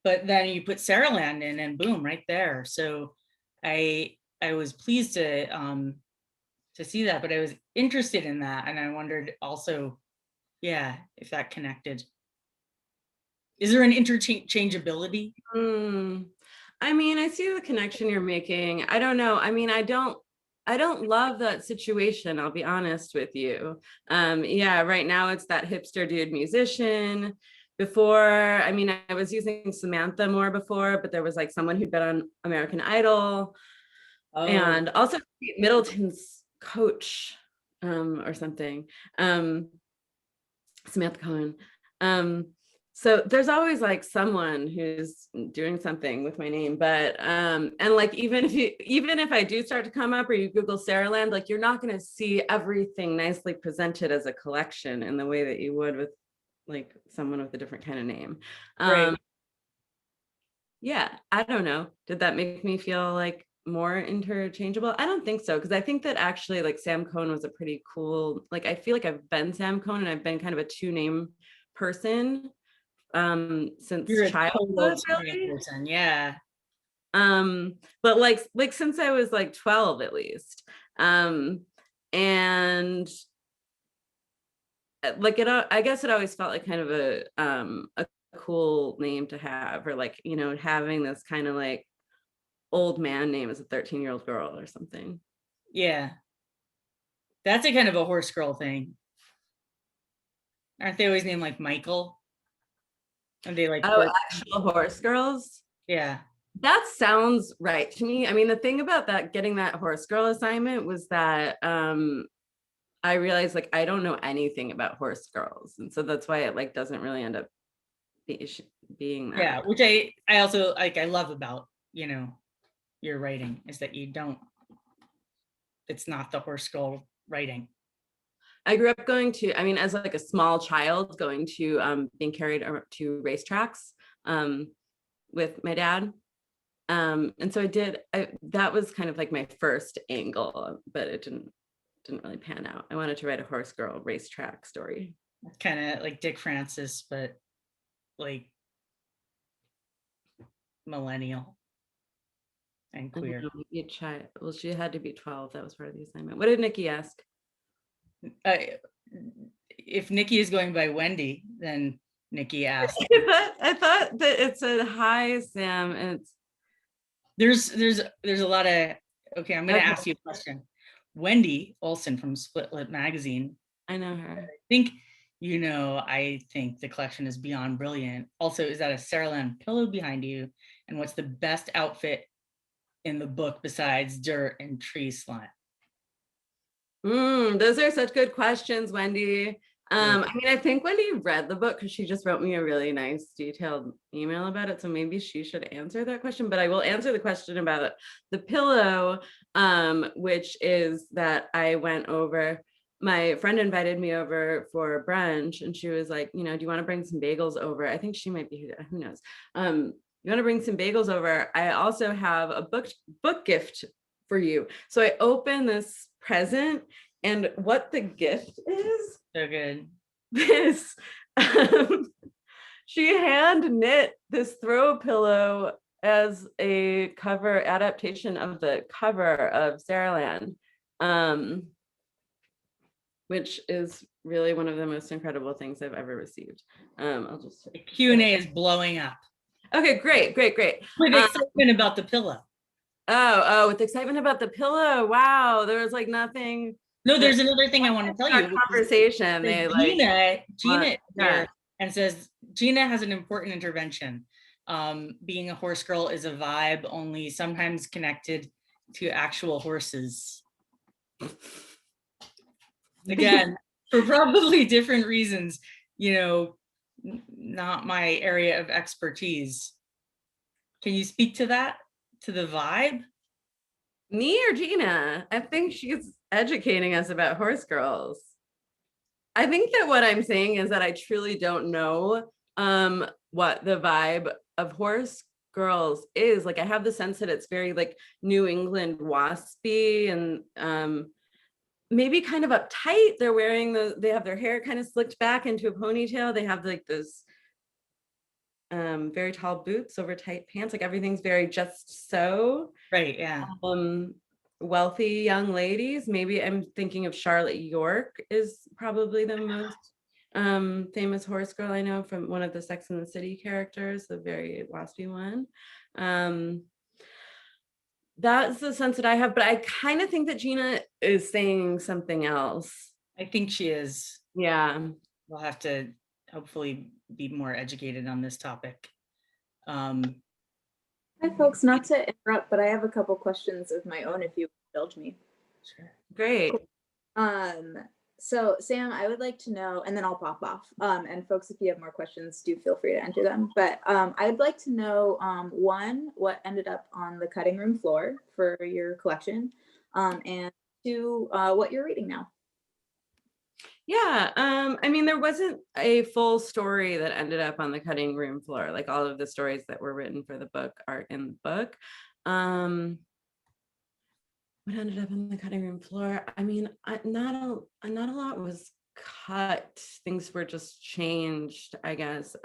but then you put Sarahland in, and boom, right there. So I was pleased to see that, but I was interested in that, and I wondered also, yeah, if that connected. Is there an interchangeability? I mean, I see the connection you're making. I don't know. I mean, I don't love that situation, I'll be honest with you. Yeah, right now it's that hipster dude musician. Before, I mean, I was using Samantha more before, but there was like someone who'd been on American Idol. And also Middleton's coach or something, Samantha Cohen. So there's always like someone who's doing something with my name, but and like even if I do start to come up, or you Google Sarahland, like you're not going to see everything nicely presented as a collection in the way that you would with like someone with a different kind of name. Right. Yeah, I don't know. Did that make me feel like more interchangeable? I don't think so, because I think that actually like Sam Cohen was a pretty cool, like I feel like I've been Sam Cohen and I've been kind of a two-name person since You're a total childhood, two-name really. person. Yeah. But like since I was like 12 at least. And like I guess it always felt like kind of a cool name to have, or like, you know, having this kind of like old man name as a 13-year-old girl or something. Yeah. That's a kind of a horse girl thing. Aren't they always named like Michael? Are they like Oh, actual horse girls? Yeah. That sounds right to me. I mean, the thing about that, getting that horse girl assignment was that I realized like I don't know anything about horse girls. And so that's why it like doesn't really end up being that. Yeah, which I also like, I love about, you know, your writing is that you don't, it's not the horse girl writing. I grew up going to, I mean, as like a small child, going to being carried to racetracks with my dad. And so that was kind of like my first angle, but it didn't really pan out. I wanted to write a horse girl racetrack story. Kind of like Dick Francis, but like millennial and queer. Well, she had to be 12. That was part of the assignment. What did Nikki ask? If Nikki is going by Wendy, then Nikki asked. I thought that it said hi, Sam. And there's a lot of, okay, I'm going to ask you a question. Wendy Olson from Split Lip magazine. I know her. I think, you know, I think the collection is beyond brilliant. Also, is that a Sarahland pillow behind you? And what's the best outfit in the book besides dirt and tree slime? Those are such good questions, Wendy. I mean, I think Wendy read the book because she just wrote me a really nice detailed email about it. So maybe she should answer that question, but I will answer the question about the pillow, which is that I went over, my friend invited me over for brunch and she was like, you know, do you want to bring some bagels over? I think she might be, who knows? You want to bring some bagels over? I also have a book gift for you. So I open this present, and what the gift is So good. this she hand knit this throw pillow as a cover adaptation of the cover of Sarahland, which is really one of the most incredible things I've ever received. I'll just The Q&A is blowing up. Okay, great. With excitement about the pillow. Oh, with excitement about the pillow. Wow, there was like nothing. No, there's another thing I want to tell you. Conversation. They Gina here and says Gina has an important intervention. Being a horse girl is a vibe, only sometimes connected to actual horses. Again, for probably different reasons, you know, not my area of expertise. Can you speak to that? To the vibe? Me or Gina? I think she's educating us about horse girls. I think that what I'm saying is that I truly don't know what the vibe of horse girls is. Like I have the sense that it's very like New England waspy and maybe kind of uptight. They're wearing they have their hair kind of slicked back into a ponytail. They have like this very tall boots over tight pants, like everything's very just so. Right, yeah. Wealthy young ladies. Maybe I'm thinking of Charlotte York is probably the most famous horse girl I know, from one of the Sex and the City characters, the very waspy one. That's the sense that I have, but I kind of think that Gina is saying something else. I think she is. Yeah. We'll have to hopefully be more educated on this topic. Hi, folks. Not to interrupt, but I have a couple questions of my own if you indulge me. Sure. Great. So Sam, I would like to know, and then I'll pop off. And folks, if you have more questions, do feel free to enter them. But I'd like to know, one, what ended up on the cutting room floor for your collection, and two, what you're reading now. Yeah, I mean, there wasn't a full story that ended up on the cutting room floor. Like all of the stories that were written for the book are in the book. What ended up on the cutting room floor? I mean, not a lot was cut. Things were just changed, I guess.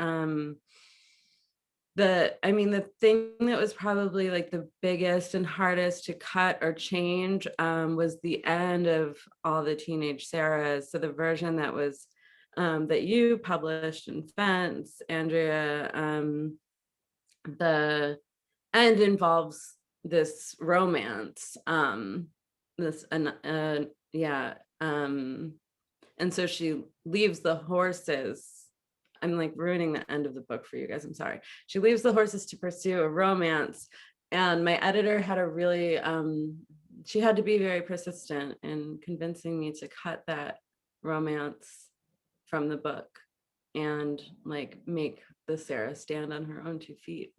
The thing that was probably like the biggest and hardest to cut or change was the end of all the teenage Sarahs. So the version that was that you published in Fence, Andrea, the end involves this romance. This and yeah, and so she leaves the horses. I'm like ruining the end of the book for you guys. I'm sorry. She leaves the horses to pursue a romance. And my editor had a really, she had to be very persistent in convincing me to cut that romance from the book and like make the Sarah stand on her own 2 feet.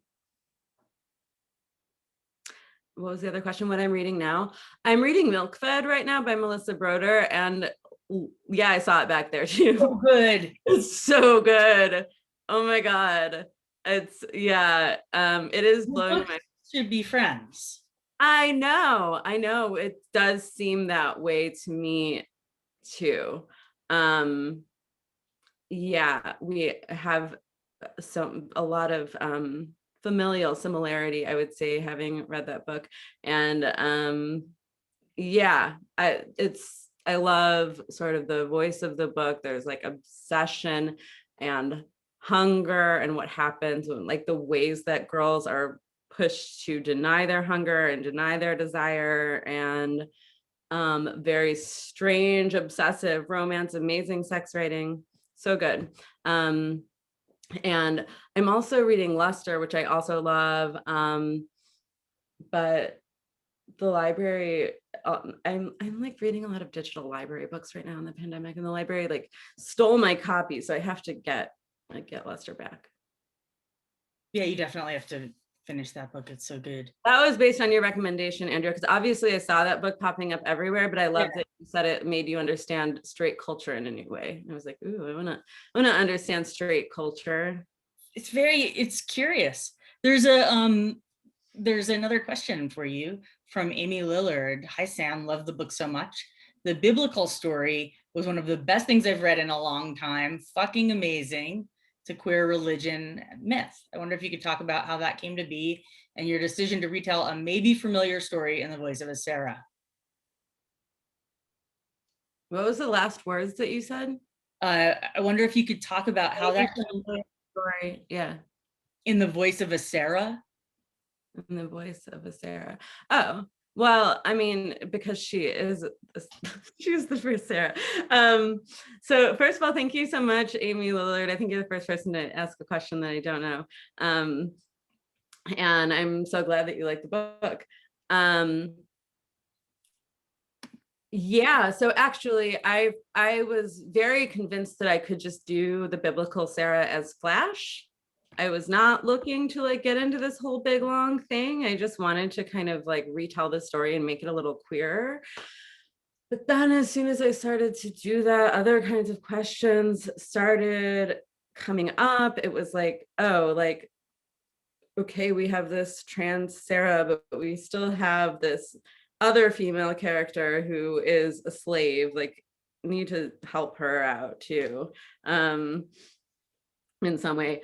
What was the other question? What I'm reading now? I'm reading Milk Fed right now by Melissa Broder, and yeah, I saw it back there too. Oh, good. It's so good. Oh my God. It's it is blowing my. Should be friends. I know. It does seem that way to me too. Yeah, we have a lot of familial similarity, I would say, having read that book. And I love sort of the voice of the book. There's like obsession and hunger and what happens when like the ways that girls are pushed to deny their hunger and deny their desire, and very strange, obsessive romance, amazing sex writing. So good. And I'm also reading Luster, which I also love. But the library, I'm like reading a lot of digital library books right now in the pandemic, and the library like stole my copy, so I have to get Luster back. Yeah, you definitely have to finish that book. It's so good. That was based on your recommendation, Andrea, because obviously I saw that book popping up everywhere, but I loved that you said it made you understand straight culture in a new way. And I was like, ooh, I wanna understand straight culture. It's curious. There's another question for you from Amy Lillard. Hi, Sam. Love the book so much. The biblical story was one of the best things I've read in a long time. Fucking amazing. It's a queer religion myth. I wonder if you could talk about how that came to be and your decision to retell a maybe familiar story in the voice of a Sarah. What was the last words that you said? I wonder if you could talk about how that story, yeah, in the voice of a Sarah. In the voice of a Sarah. Oh, well, I mean, because she's the first Sarah. So first of all, thank you so much, Amy Lillard. I think you're the first person to ask a question that I don't know. And I'm so glad that you like the book. Yeah, so actually I was very convinced that I could just do the biblical Sarah as Flash. I was not looking to like get into this whole big long thing. I just wanted to kind of like retell the story and make it a little queerer. But then as soon as I started to do that, other kinds of questions started coming up. It was like, oh, like, okay, we have this trans Sarah, but we still have this other female character who is a slave. Like, need to help her out too, in some way.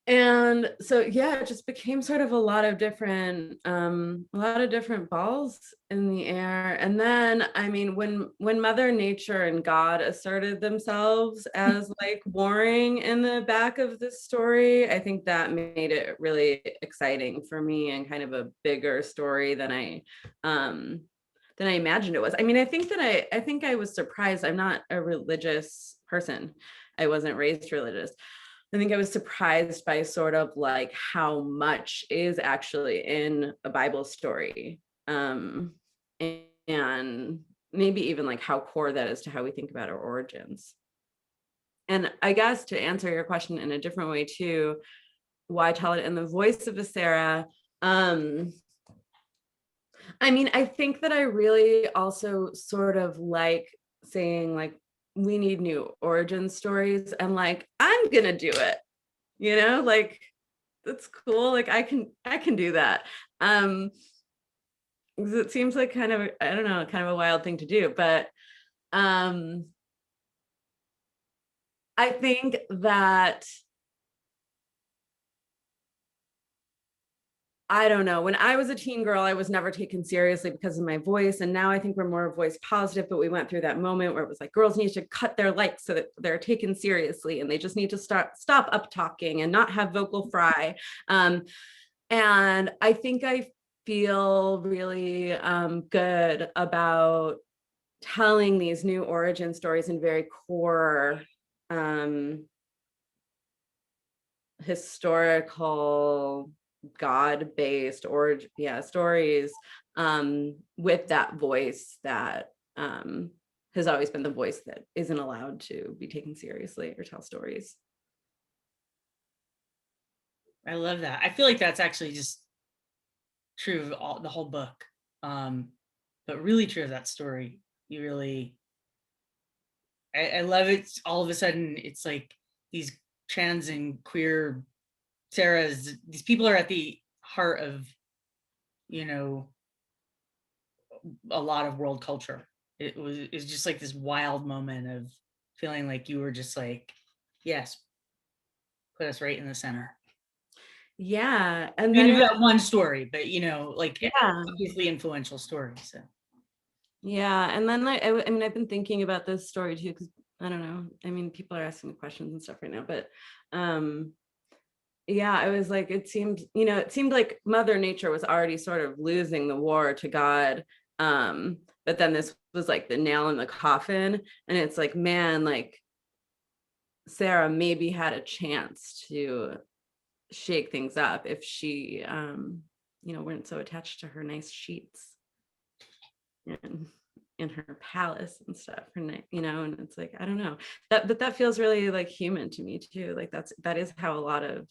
And so yeah, it just became sort of a lot of different balls in the air. And then I mean, when Mother Nature and God asserted themselves as like warring in the back of the story, I think that made it really exciting for me and kind of a bigger story than I imagined it was. I mean, I think I was surprised. I'm not a religious person. I wasn't raised religious. I think I was surprised by sort of like how much is actually in a Bible story. And maybe even like how core that is to how we think about our origins. And I guess to answer your question in a different way too, why tell it in the voice of a Sarah? I mean, I think that I really also sort of like saying like we need new origin stories, and like, I'm gonna do it, you know, like, that's cool. Like, I can do that. 'Cause it seems like kind of, I don't know, kind of a wild thing to do, but I think that, I don't know, when I was a teen girl, I was never taken seriously because of my voice. And now I think we're more voice positive, but we went through that moment where it was like, girls need to cut their likes so that they're taken seriously, and they just need to stop up talking and not have vocal fry. And I think I feel really good about telling these new origin stories in very core historical, God-based or stories with that voice that has always been the voice that isn't allowed to be taken seriously or tell stories. I love that. I feel like that's actually just true of the whole book, but really true of that story. You really, I love it. All of a sudden, it's like these trans and queer Sarahs, these people are at the heart of, you know, a lot of world culture. It's just like this wild moment of feeling like you were just like, yes, put us right in the center. Yeah. And Kind then of that one story, but you know, like, yeah, obviously influential story. So yeah. And then I mean, I've been thinking about this story too, because I don't know. I mean, people are asking me questions and stuff right now, but yeah, I was like, it seemed like Mother Nature was already sort of losing the war to God. But then this was like the nail in the coffin. And it's like, man, like Sarah maybe had a chance to shake things up if she weren't so attached to her nice sheets and in her palace and stuff, and it's like, I don't know, that feels really like human to me too. Like that is how a lot of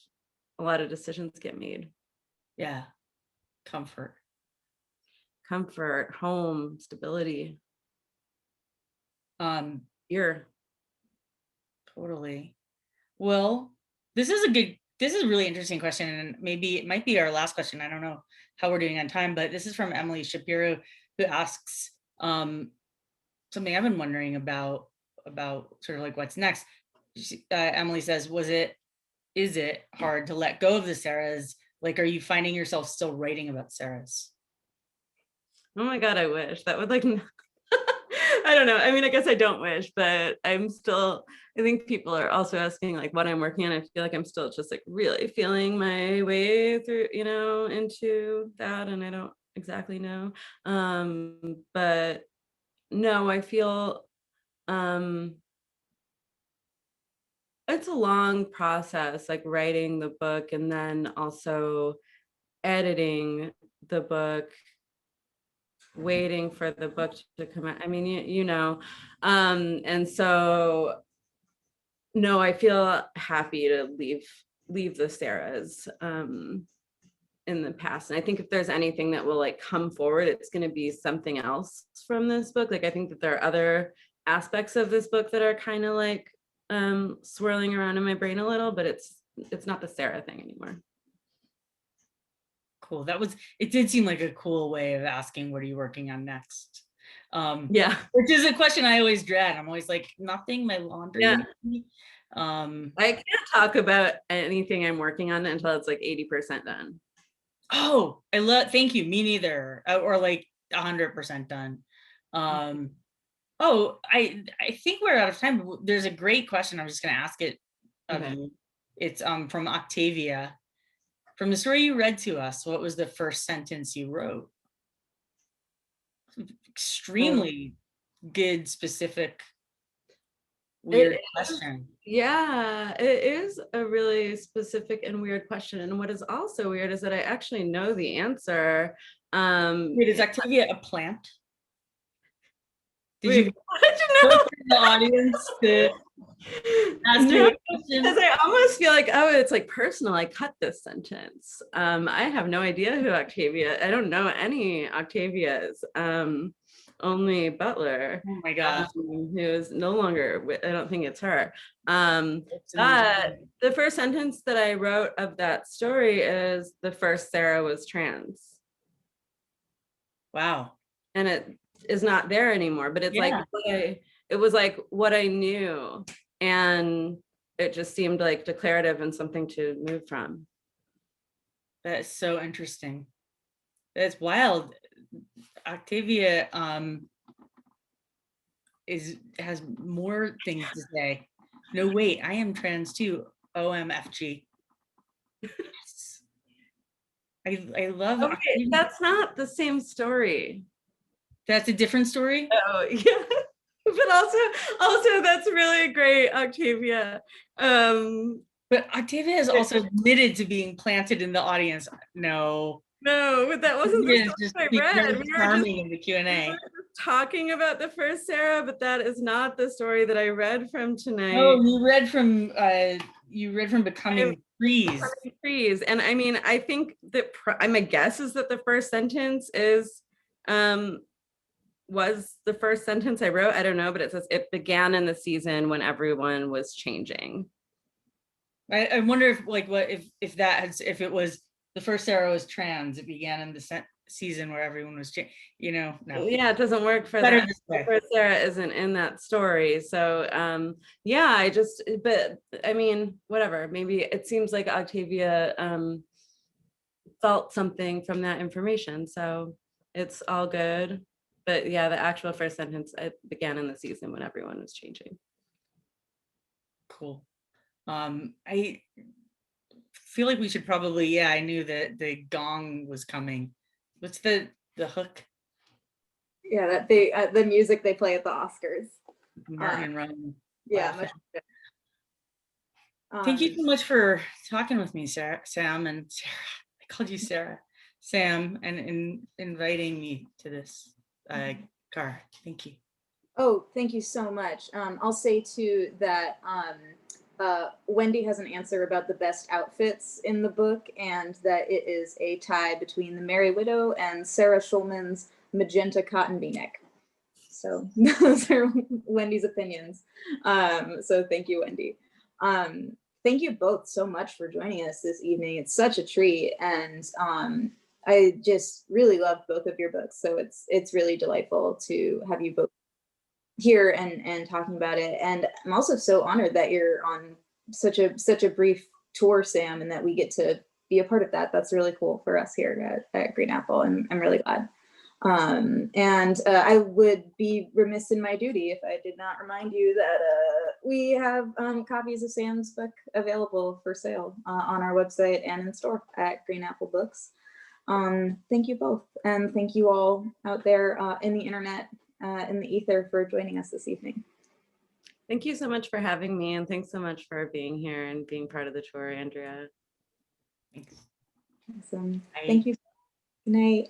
decisions get made. yeah, comfort, home, stability. Here. Totally. Well, this is a really interesting question, and maybe it might be our last question. I don't know how we're doing on time, but this is from Emily Shapiro, who asks something I've been wondering about sort of like what's next. Emily says, is it hard to let go of the Sarahs? Like, are you finding yourself still writing about Sarahs? Oh my God, I wish that would like, I don't know. I mean, I guess I don't wish, but I think people are also asking like what I'm working on. I feel like I'm still just like really feeling my way through, into that. And I don't exactly know. But no, I feel it's a long process, like writing the book and then also editing the book, waiting for the book to come out. I mean, and so no, I feel happy to leave the Sarahs in the past. And I think if there's anything that will like come forward, it's going to be something else from this book. Like I think that there are other aspects of this book that are kind of like swirling around in my brain a little, but it's not the Sarah thing anymore. Cool. It did seem like a cool way of asking, what are you working on next? Yeah. Which is a question I always dread. I'm always like, nothing, my laundry. Yeah. I can't talk about anything I'm working on until it's like 80% done. Oh, thank you. Me neither. Or like 100% done. Oh, I think we're out of time. There's a great question. I'm just going to ask it of you. It's from Octavia. From the story you read to us, what was the first sentence you wrote? Extremely good, specific, weird question. Yeah, it is a really specific and weird question. And what is also weird is that I actually know the answer. Wait, is Octavia a plant? Did you know the audience to ask you a question? Because I almost feel like, oh, it's like personal. I cut this sentence. I have no idea who Octavia. I don't know any Octavias. only butler, Oh my gosh. who is no longer, I don't think it's her. It's But amazing. the first sentence that I wrote of that story is the first Sarah was trans. Wow. And it is not there anymore, but it's like, Yeah. it was like what I knew. And it just seemed like declarative and something to move from. That is so interesting. That's wild. Octavia has more things to say. No, wait, I am trans too. OMFG. Yes. I love Okay, Octavia. that's not the same story. That's a different story. Oh, yeah. But also that's really great, Octavia. But Octavia is also admitted to being planted in the audience. No. No, that wasn't the Octavia is story just I being read. very charming in the Q&A. Talking about the first Sarah, but that is not the story that I read from tonight. Oh, you read from Becoming Freeze. Freeze. And I mean, I think that my guess is that the first sentence is was the first sentence I wrote. I don't know, but it says it began in the season when everyone was changing. I wonder if like what if that has if it was the first Sarah was trans, it began in the season where everyone was no. Yeah, it doesn't work for Better that. this way. First Sarah isn't in that story. So yeah, but I mean, whatever. Maybe it seems like Octavia felt something from that information. So it's all good. But yeah, the actual first sentence, it began in the season when everyone was changing. Cool. I feel like we should probably, I knew that the gong was coming. What's the hook? Yeah, that the music they play at the Oscars. Martin and Ryan. Yeah, Much much Thank you so much for talking with me, Sam, and Sarah. I called you Sarah. Sam, and inviting me to this car. Thank you. Oh, thank you so much. I'll say too that Wendy has an answer about the best outfits in the book, and that it is a tie between the Merry Widow and Sarah Schulman's magenta cotton v-neck. So those are Wendy's opinions. So thank you, Wendy. Thank you both so much for joining us this evening. It's such a treat, and I just really love both of your books. So it's really delightful to have you both here and talking about it. And I'm also so honored that you're on such a brief tour, Sam, and that we get to be a part of that. That's really cool for us here at Green Apple, and I'm really glad. And I would be remiss in my duty if I did not remind you that we have copies of Sam's book available for sale on our website and in store at Green Apple Books. Thank you both, and thank you all out there in the internet, in the ether, for joining us this evening. Thank you so much for having me, and thanks so much for being here and being part of the tour, Andrea. Thanks. Awesome. Bye. Thank you. Good night.